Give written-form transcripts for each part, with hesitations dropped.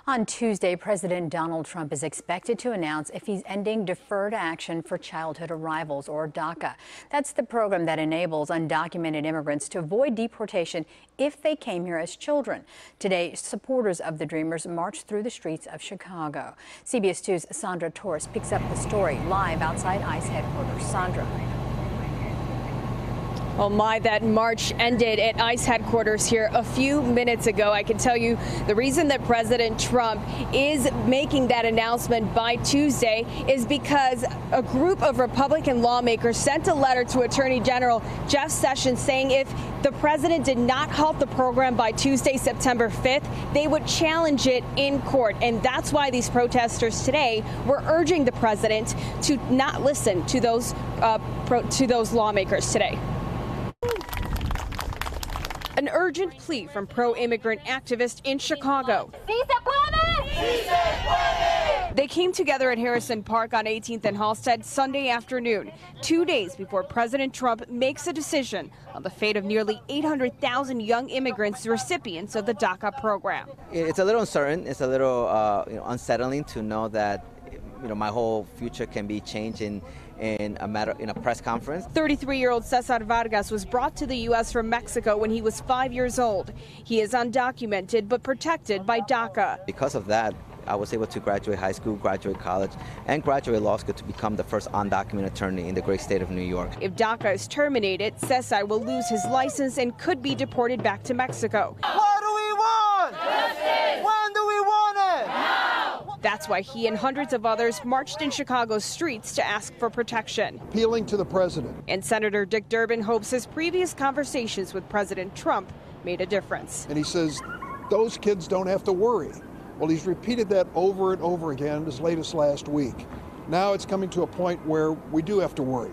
On Tuesday, President Donald Trump is expected to announce if he's ending Deferred Action for Childhood Arrivals, or DACA. That's the program that enables undocumented immigrants to avoid deportation if they came here as children. Today, supporters of the Dreamers marched through the streets of Chicago. CBS 2's Sandra Torres picks up the story live outside ICE headquarters. Sandra. Oh my, that march ended at ICE headquarters here a few minutes ago. I can tell you the reason that President Trump is making that announcement by Tuesday is because a group of Republican lawmakers sent a letter to Attorney General Jeff Sessions saying if the president did not halt the program by Tuesday, September 5th, they would challenge it in court. And that's why these protesters today were urging the president to not listen to those lawmakers today. An urgent plea from pro-immigrant activists in Chicago. They came together at Harrison Park on 18th and Halsted Sunday afternoon, 2 days before President Trump makes a decision on the fate of nearly 800,000 young immigrants recipients of the DACA program. It's a little uncertain. It's a little unsettling to know that my whole future can be changed in a press conference. 33-year-old Cesar Vargas was brought to the U.S. from Mexico when he was 5 years old. He is undocumented but protected by DACA. Because of that, I was able to graduate high school, graduate college, and graduate law school to become the first undocumented attorney in the great state of New York. If DACA is terminated, Cesar will lose his license and could be deported back to Mexico. What do we want? Justice! When do we want it? Now! That's why he and hundreds of others marched in Chicago's streets to ask for protection. Appealing to the president. And Senator Dick Durbin hopes his previous conversations with President Trump made a difference. And he says those kids don't have to worry. Well, he's repeated that over and over again as late as last week. Now it's coming to a point where we do have to worry.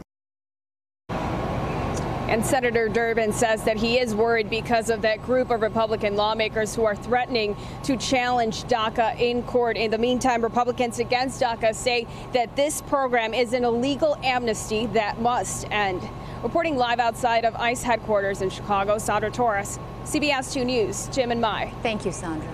And Senator Durbin says that he is worried because of that group of Republican lawmakers who are threatening to challenge DACA in court. In the meantime, Republicans against DACA say that this program is an illegal amnesty that must end. Reporting live outside of ICE headquarters in Chicago, Sandra Torres, CBS 2 News, Jim and Mai. Thank you, Sandra.